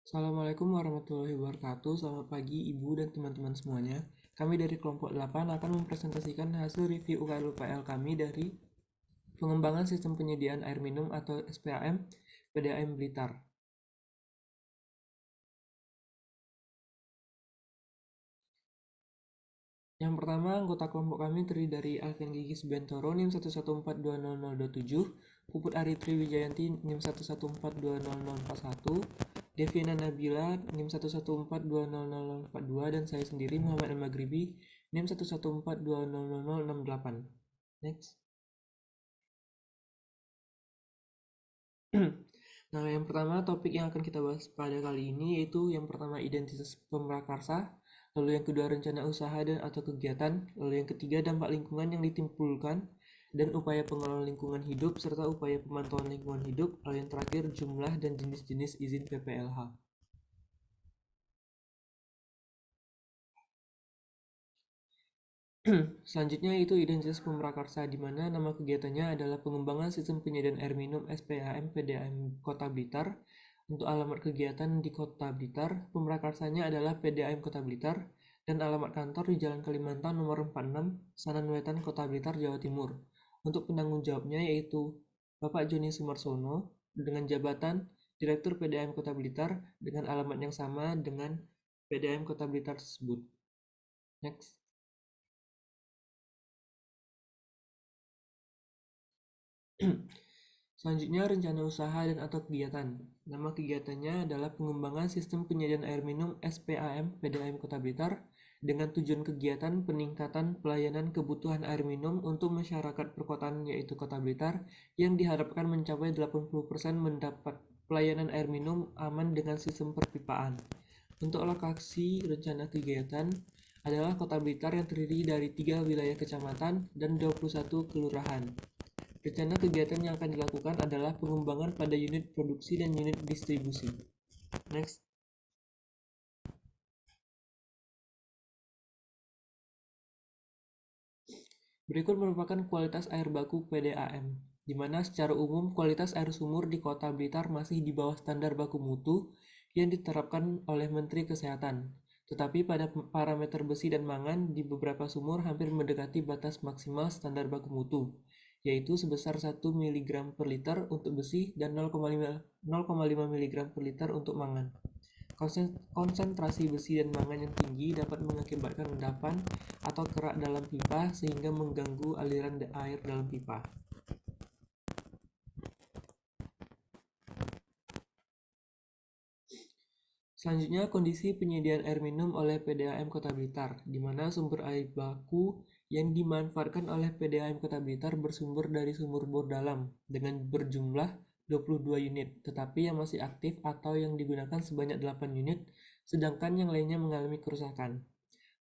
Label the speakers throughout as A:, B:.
A: Assalamualaikum warahmatullahi wabarakatuh. Selamat pagi Ibu dan teman-teman semuanya. Kami dari kelompok 8 akan mempresentasikan hasil review UKL-UKL kami dari pengembangan sistem penyediaan air minum atau SPAM PDAM Blitar. Yang pertama, anggota kelompok kami terdiri dari Alvin Gigis Bentoro NIM 114200027, Puput Aritri Wijayanti NIM 1142041, Deviana Nabila NIM 114200042, dan saya sendiri Muhammad Al-Maghribi NIM 114200068. Next. Nah, yang pertama topik yang akan kita bahas pada kali ini yaitu yang pertama identitas pemrakarsa, lalu yang kedua rencana usaha dan atau kegiatan, lalu yang ketiga dampak lingkungan yang ditimbulkan dan upaya pengelolaan lingkungan hidup serta upaya pemantauan lingkungan hidup, lalu yang terakhir jumlah dan jenis-jenis izin PPLH. Selanjutnya itu identitas pemrakarsa, di mana nama kegiatannya adalah pengembangan sistem penyediaan air minum SPAM PDAM Kota Blitar. Untuk alamat kegiatan di Kota Blitar, pemrakarsanya adalah PDAM Kota Blitar dan alamat kantor di Jalan Kalimantan nomor 46, Sananwetan, Kota Blitar, Jawa Timur. Untuk penanggung jawabnya yaitu Bapak Joni Sumarsono dengan jabatan Direktur PDAM Kota Blitar dengan alamat yang sama dengan PDAM Kota Blitar tersebut. Next. Selanjutnya rencana usaha dan atau kegiatan. Nama kegiatannya adalah pengembangan sistem penyediaan air minum SPAM PDAM Kota Blitar dengan tujuan kegiatan peningkatan pelayanan kebutuhan air minum untuk masyarakat perkotaan yaitu Kota Blitar yang diharapkan mencapai 80% mendapat pelayanan air minum aman dengan sistem perpipaan. Untuk lokasi rencana kegiatan adalah Kota Blitar yang terdiri dari 3 wilayah kecamatan dan 21 kelurahan. Rencana kegiatan yang akan dilakukan adalah pengembangan pada unit produksi dan unit distribusi. Next. Berikut merupakan kualitas air baku PDAM, di mana secara umum kualitas air sumur di Kota Blitar masih di bawah standar baku mutu yang diterapkan oleh Menteri Kesehatan. Tetapi pada parameter besi dan mangan di beberapa sumur hampir mendekati batas maksimal standar baku mutu, yaitu sebesar 1 mg per liter untuk besi dan 0,5 mg per liter untuk mangan. Konsentrasi besi dan mangan yang tinggi dapat mengakibatkan endapan atau kerak dalam pipa sehingga mengganggu aliran air dalam pipa. Selanjutnya, kondisi penyediaan air minum oleh PDAM Kota Blitar, di mana sumber air baku yang dimanfaatkan oleh PDAM Kota Blitar bersumber dari sumur bor dalam dengan berjumlah 22 unit, tetapi yang masih aktif atau yang digunakan sebanyak 8 unit, sedangkan yang lainnya mengalami kerusakan.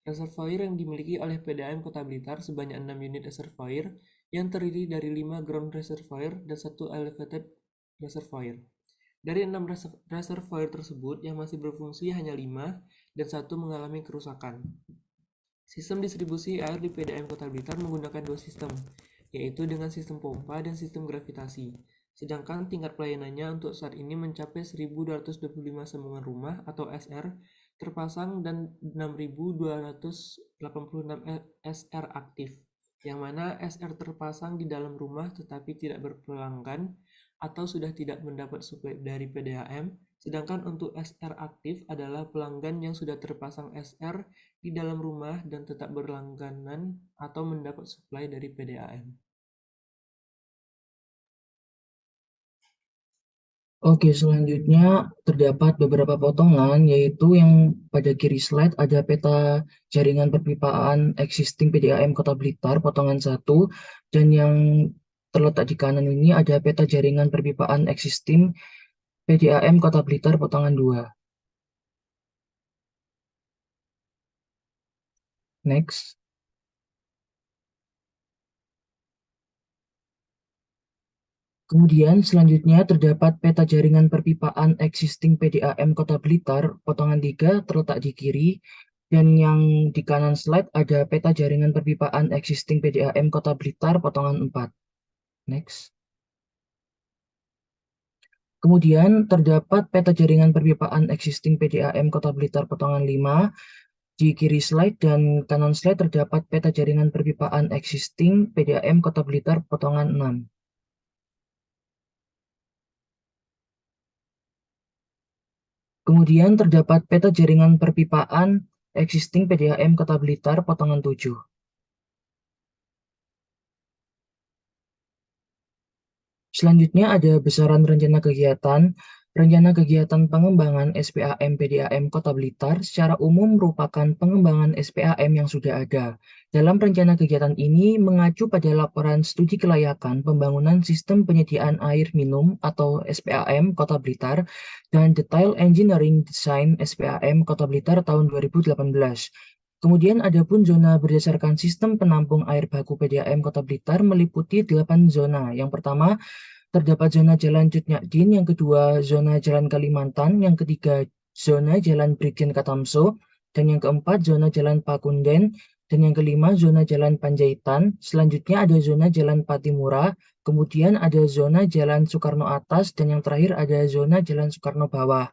A: Reservoir yang dimiliki oleh PDAM Kota Blitar sebanyak 6 unit reservoir yang terdiri dari 5 ground reservoir dan 1 elevated reservoir. Dari 6 reservoir tersebut, yang masih berfungsi hanya 5 dan 1 mengalami kerusakan. Sistem distribusi air di PDAM Kota Blitar menggunakan 2 sistem, yaitu dengan sistem pompa dan sistem gravitasi. Sedangkan tingkat pelayanannya untuk saat ini mencapai 1.225 sambungan rumah atau SR terpasang dan 6.286 SR aktif, yang mana SR terpasang di dalam rumah tetapi tidak berpelanggan atau sudah tidak mendapat suplai dari PDAM, sedangkan untuk SR aktif adalah pelanggan yang sudah terpasang SR di dalam rumah dan tetap berlangganan atau mendapat suplai dari PDAM.
B: Oke, selanjutnya terdapat beberapa potongan, yaitu yang pada kiri slide ada peta jaringan perpipaan existing PDAM Kota Blitar, potongan 1, dan yang terletak di kanan ini ada peta jaringan perpipaan existing PDAM Kota Blitar, potongan 2. Next. Kemudian selanjutnya terdapat peta jaringan perpipaan existing PDAM Kota Blitar, potongan 3 terletak di kiri, dan yang di kanan slide ada peta jaringan perpipaan existing PDAM Kota Blitar, potongan 4. Next. Kemudian terdapat peta jaringan perpipaan existing PDAM Kota Blitar potongan 5. Di kiri slide dan kanan slide terdapat peta jaringan perpipaan existing PDAM Kota Blitar potongan 6. Kemudian terdapat peta jaringan perpipaan existing PDAM Kota Blitar potongan 7. Selanjutnya ada besaran rencana kegiatan. Rencana kegiatan pengembangan SPAM PDAM Kota Blitar secara umum merupakan pengembangan SPAM yang sudah ada. Dalam rencana kegiatan ini mengacu pada laporan studi kelayakan pembangunan sistem penyediaan air minum atau SPAM Kota Blitar dan detail engineering design SPAM Kota Blitar tahun 2018. Kemudian ada pun zona berdasarkan sistem penampung air baku PDAM Kota Blitar meliputi 8 zona. Yang pertama, terdapat zona Jalan Cut Nyak-Din, yang kedua zona Jalan Kalimantan, yang ketiga zona Jalan Brigjen Katamso, dan yang keempat zona Jalan Pakunden, dan yang kelima zona Jalan Panjaitan. Selanjutnya ada zona Jalan Patimura, kemudian ada zona Jalan Soekarno Atas, dan yang terakhir ada zona Jalan Soekarno Bawah.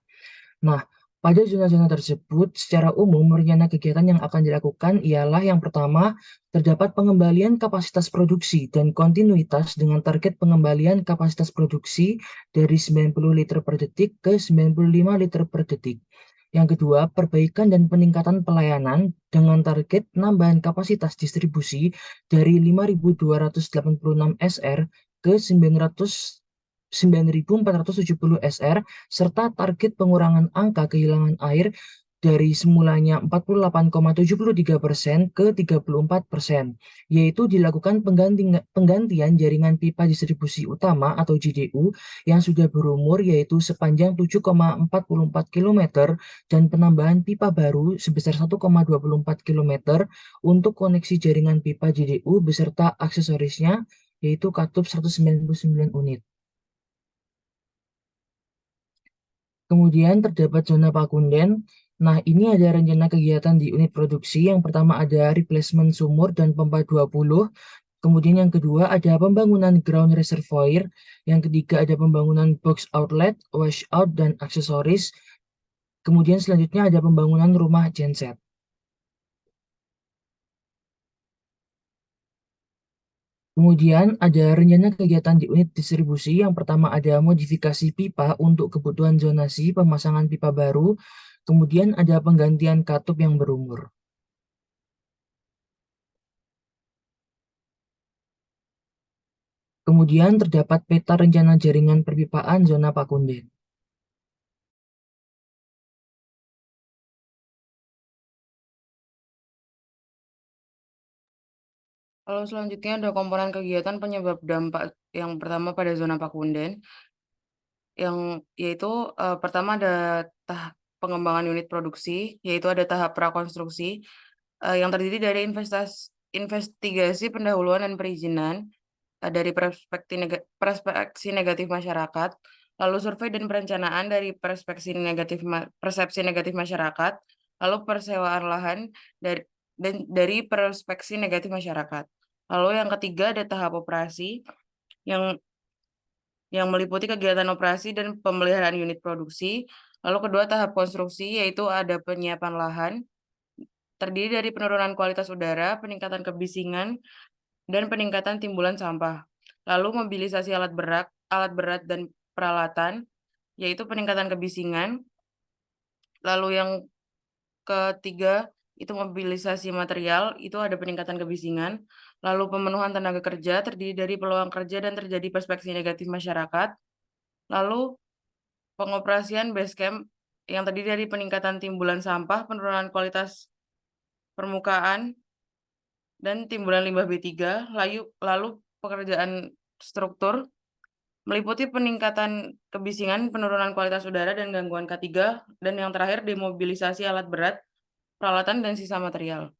B: Nah, pada zona-zona tersebut, secara umum rencana kegiatan yang akan dilakukan ialah yang pertama, terdapat pengembalian kapasitas produksi dan kontinuitas dengan target pengembalian kapasitas produksi dari 90 liter per detik ke 95 liter per detik. Yang kedua, perbaikan dan peningkatan pelayanan dengan target penambahan kapasitas distribusi dari 5.286 SR ke 9.470 SR, serta target pengurangan angka kehilangan air dari semulanya 48,73% ke 34%, yaitu dilakukan penggantian jaringan pipa distribusi utama atau JDU yang sudah berumur yaitu sepanjang 7,44 km dan penambahan pipa baru sebesar 1,24 km untuk koneksi jaringan pipa JDU beserta aksesorisnya yaitu katup 199 unit. Kemudian terdapat zona Pakunden. Nah, ini ada rencana kegiatan di unit produksi. Yang pertama ada replacement sumur dan pompa 20. Kemudian yang kedua ada pembangunan ground reservoir. Yang ketiga ada pembangunan box outlet, washout, dan aksesoris. Kemudian selanjutnya ada pembangunan rumah genset. Kemudian ada rencana kegiatan di unit distribusi. Yang pertama ada modifikasi pipa untuk kebutuhan zonasi pemasangan pipa baru. Kemudian ada penggantian katup yang berumur. Kemudian terdapat peta rencana jaringan perpipaan zona Pakunden.
C: Lalu selanjutnya ada komponen kegiatan penyebab dampak yang pertama pada zona Pakunden, yang yaitu pertama ada tahap pengembangan unit produksi, yaitu ada tahap prakonstruksi yang terdiri dari investigasi pendahuluan dan perizinan dari perspektif negatif masyarakat, lalu survei dan perencanaan dari persepsi negatif masyarakat, lalu persewaan lahan dari perspektif negatif masyarakat. Lalu yang ketiga ada tahap operasi yang meliputi kegiatan operasi dan pemeliharaan unit produksi. Lalu kedua tahap konstruksi yaitu ada penyiapan lahan terdiri dari penurunan kualitas udara, peningkatan kebisingan, dan peningkatan timbulan sampah. Lalu mobilisasi alat berat dan peralatan yaitu peningkatan kebisingan. Lalu yang ketiga itu mobilisasi material, itu ada peningkatan kebisingan. Lalu pemenuhan tenaga kerja terdiri dari peluang kerja dan terjadi perspektif negatif masyarakat. Lalu pengoperasian base camp yang terdiri dari peningkatan timbulan sampah, penurunan kualitas permukaan, dan timbulan limbah B3. Lalu pekerjaan struktur meliputi peningkatan kebisingan, penurunan kualitas udara, dan gangguan K3. Dan yang terakhir demobilisasi alat berat, peralatan, dan sisa material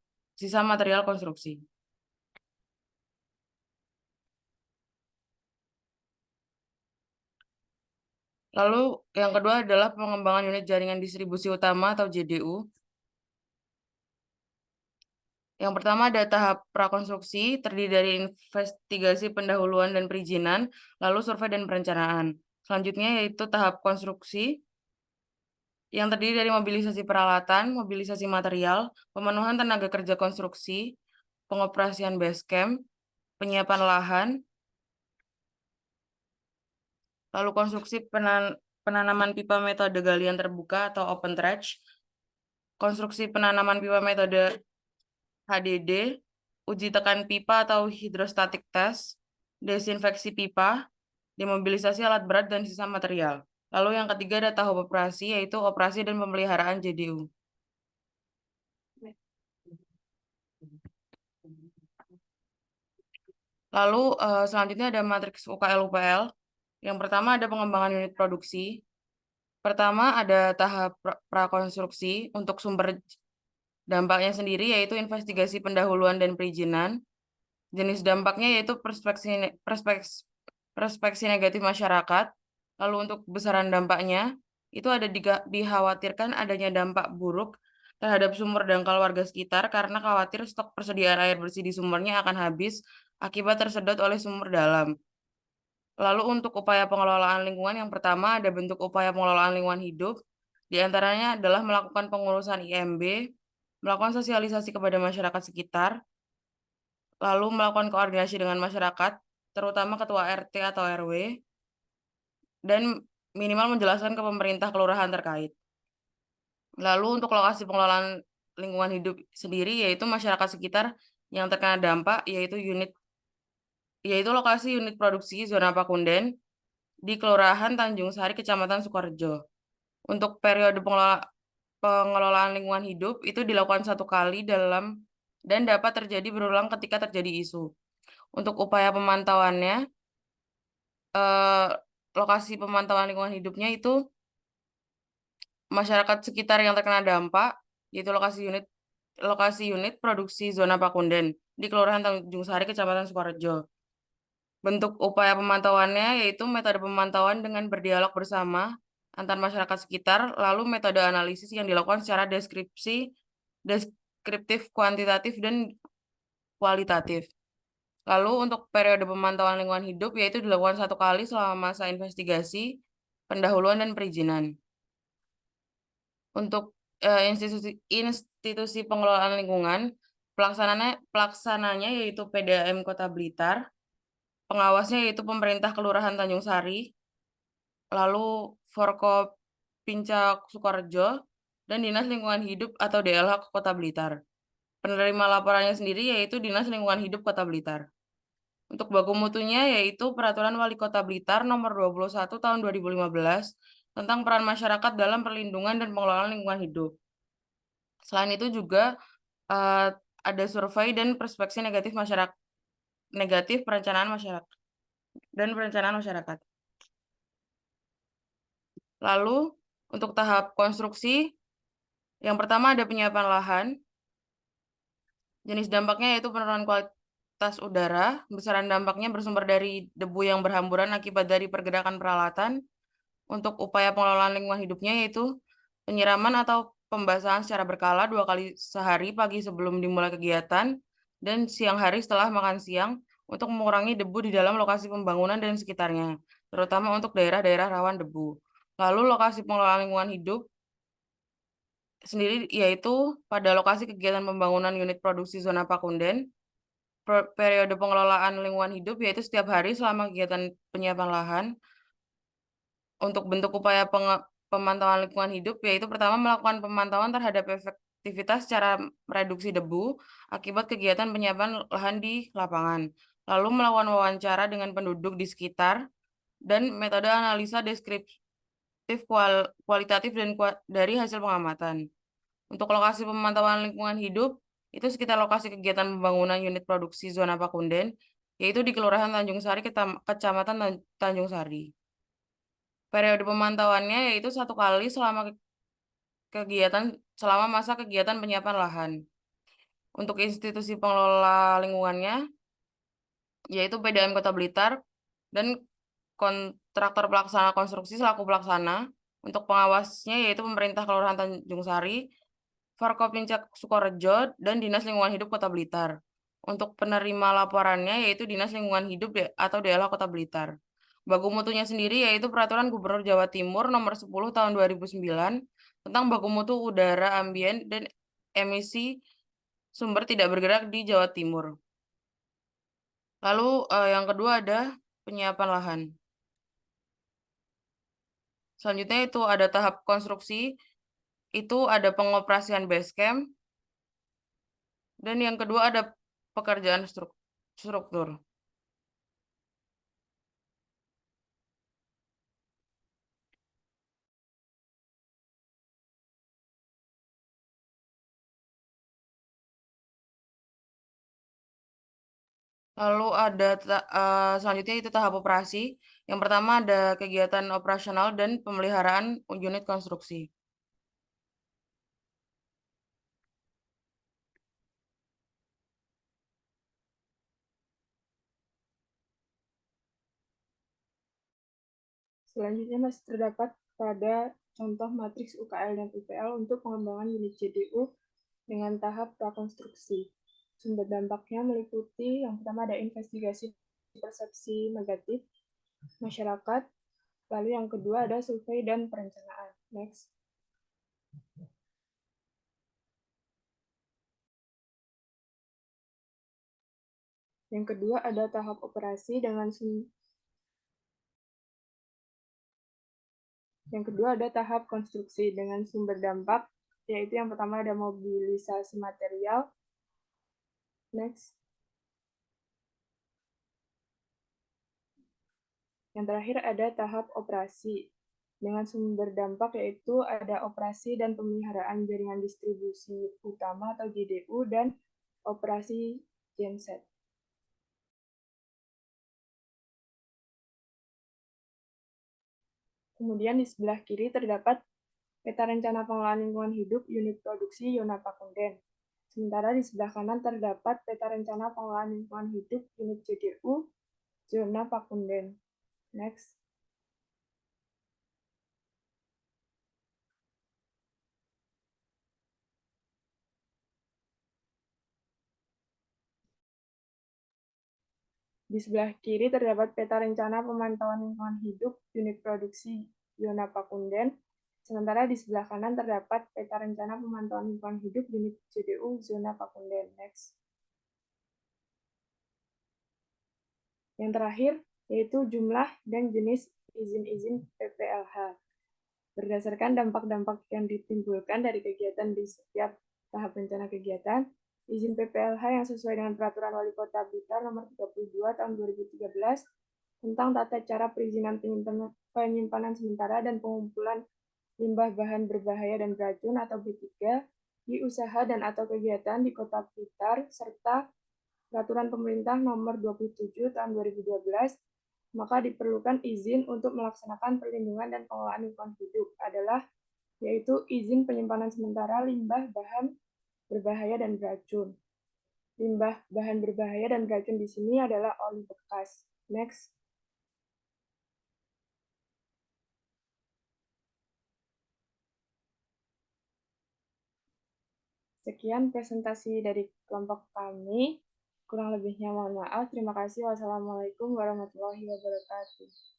C: konstruksi. Lalu yang kedua adalah pengembangan unit jaringan distribusi utama atau JDU. Yang pertama ada tahap prakonstruksi terdiri dari investigasi pendahuluan dan perizinan, lalu survei dan perencanaan. Selanjutnya yaitu tahap konstruksi yang terdiri dari mobilisasi peralatan, mobilisasi material, pemenuhan tenaga kerja konstruksi, pengoperasian base camp, penyiapan lahan, lalu konstruksi penanaman pipa metode galian terbuka atau open trench, konstruksi penanaman pipa metode HDD, uji tekan pipa atau hidrostatic test, desinfeksi pipa, demobilisasi alat berat dan sisa material. Lalu yang ketiga ada tahap operasi, yaitu operasi dan pemeliharaan JDU. Lalu selanjutnya ada matriks UKL-UPL. Yang pertama ada pengembangan unit produksi. Pertama ada tahap prakonstruksi untuk sumber dampaknya sendiri, yaitu investigasi pendahuluan dan perizinan. Jenis dampaknya yaitu perspeksi negatif masyarakat. Lalu untuk besaran dampaknya, itu ada dikhawatirkan adanya dampak buruk terhadap sumber dangkal warga sekitar karena khawatir stok persediaan air bersih di sumbernya akan habis akibat tersedot oleh sumber dalam. Lalu untuk upaya pengelolaan lingkungan, yang pertama ada bentuk upaya pengelolaan lingkungan hidup, diantaranya adalah melakukan pengurusan IMB, melakukan sosialisasi kepada masyarakat sekitar, lalu melakukan koordinasi dengan masyarakat, terutama ketua RT atau RW, dan minimal menjelaskan ke pemerintah kelurahan terkait. Lalu untuk lokasi pengelolaan lingkungan hidup sendiri, yaitu masyarakat sekitar yang terkena dampak, yaitu lokasi unit produksi zona Pakunden di Kelurahan Tanjung Sari, Kecamatan Sukorejo. Untuk periode pengelolaan lingkungan hidup itu dilakukan 1 kali dan dapat terjadi berulang ketika terjadi isu. Untuk upaya pemantauannya, lokasi pemantauan lingkungan hidupnya itu masyarakat sekitar yang terkena dampak, yaitu lokasi unit produksi zona Pakunden di Kelurahan Tanjung Sari, Kecamatan Sukorejo. Bentuk upaya pemantauannya yaitu metode pemantauan dengan berdialog bersama antar masyarakat sekitar, lalu metode analisis yang dilakukan secara deskriptif, kuantitatif, dan kualitatif. Lalu untuk periode pemantauan lingkungan hidup yaitu dilakukan 1 kali selama masa investigasi, pendahuluan, dan perizinan. Untuk institusi pengelolaan lingkungan, pelaksananya yaitu PDAM Kota Blitar, pengawasnya yaitu pemerintah Kelurahan Tanjung Sari, lalu Forkopimda Sukorejo, dan Dinas Lingkungan Hidup atau DLH Kota Blitar. Penerima laporannya sendiri yaitu Dinas Lingkungan Hidup Kota Blitar. Untuk baku mutunya yaitu Peraturan Wali Kota Blitar Nomor 21 Tahun 2015 tentang peran masyarakat dalam perlindungan dan pengelolaan lingkungan hidup. Selain itu juga ada survei dan perspeksi negatif perencanaan masyarakat. Lalu untuk tahap konstruksi, yang pertama ada penyiapan lahan. Jenis dampaknya yaitu penurunan kualitas udara. Besaran dampaknya bersumber dari debu yang berhamburan akibat dari pergerakan peralatan. Untuk upaya pengelolaan lingkungan hidupnya yaitu penyiraman atau pembasahan secara berkala 2 kali sehari, pagi sebelum dimulai kegiatan dan siang hari setelah makan siang, untuk mengurangi debu di dalam lokasi pembangunan dan sekitarnya, terutama untuk daerah-daerah rawan debu. Lalu lokasi pengelolaan lingkungan hidup sendiri yaitu pada lokasi kegiatan pembangunan unit produksi zona Pakunden, periode pengelolaan lingkungan hidup yaitu setiap hari selama kegiatan penyiapan lahan. Untuk bentuk upaya pemantauan lingkungan hidup yaitu pertama melakukan pemantauan terhadap efektivitas secara mereduksi debu akibat kegiatan penyiapan lahan di lapangan. Lalu melakukan wawancara dengan penduduk di sekitar dan metode analisa deskriptif kualitatif dan dari hasil pengamatan. Untuk lokasi pemantauan lingkungan hidup itu sekitar lokasi kegiatan pembangunan unit produksi zona Pakunden yaitu di Kelurahan Tanjung Sari, Kecamatan Tanjung Sari. Periode pemantauannya yaitu 1 kali selama masa kegiatan penyiapan lahan. Untuk institusi pengelola lingkungannya yaitu PDAM Kota Blitar dan kontraktor pelaksana konstruksi selaku pelaksana. Untuk pengawasnya yaitu pemerintah Kelurahan Tanjung Sari, Forkopimda Sukorejo, dan Dinas Lingkungan Hidup Kota Blitar. Untuk penerima laporannya yaitu Dinas Lingkungan Hidup atau DLH Kota Blitar. Baku mutunya sendiri yaitu Peraturan Gubernur Jawa Timur Nomor 10 Tahun 2009 tentang baku mutu udara ambien dan emisi sumber tidak bergerak di Jawa Timur. Lalu yang kedua ada penyiapan lahan. Selanjutnya itu ada tahap konstruksi, itu ada pengoperasian base camp, dan yang kedua ada pekerjaan struktur. Lalu ada selanjutnya itu tahap operasi. Yang pertama ada kegiatan operasional dan pemeliharaan unit konstruksi.
D: Selanjutnya masih terdapat pada contoh matriks UKL dan UPL untuk pengembangan unit JDU dengan tahap prakonstruksi. Sumber dampaknya meliputi yang pertama ada investigasi persepsi negatif masyarakat, lalu yang kedua ada survei dan perencanaan. Next. Yang kedua ada tahap operasi dengan Yang kedua ada tahap konstruksi dengan sumber dampak, yaitu yang pertama ada mobilisasi material. Next. Yang terakhir ada tahap operasi dengan sumber dampak, yaitu ada operasi dan pemeliharaan jaringan distribusi utama atau JDU dan operasi genset. Kemudian di sebelah kiri terdapat peta rencana pengelolaan lingkungan hidup unit produksi Yona Pakunden. Sementara di sebelah kanan terdapat peta rencana pengelolaan lingkungan hidup unit JDU Yona Pakunden. Next. Di sebelah kiri terdapat peta rencana pemantauan lingkungan hidup unit produksi Yona Pakunden. Sementara di sebelah kanan terdapat peta rencana pemantauan lingkungan hidup unit JDU Zona Pakunden. Next. Yang terakhir yaitu jumlah dan jenis izin-izin PPLH. Berdasarkan dampak-dampak yang ditimbulkan dari kegiatan di setiap tahap rencana kegiatan, izin PPLH yang sesuai dengan Peraturan Wali Kota Blitar Nomor 32 Tahun 2013 tentang tata cara perizinan penyimpanan sementara dan pengumpulan limbah bahan berbahaya dan beracun atau B3 di usaha dan atau kegiatan di Kota Blitar serta Peraturan Pemerintah Nomor 27 Tahun 2012, maka diperlukan izin untuk melaksanakan perlindungan dan pengelolaan lingkungan hidup adalah yaitu izin penyimpanan sementara limbah bahan berbahaya dan beracun. Limbah bahan berbahaya dan beracun di sini adalah oli bekas. Next. Sekian presentasi dari kelompok kami. Kurang lebihnya mohon maaf. Terima kasih. Wassalamualaikum warahmatullahi wabarakatuh.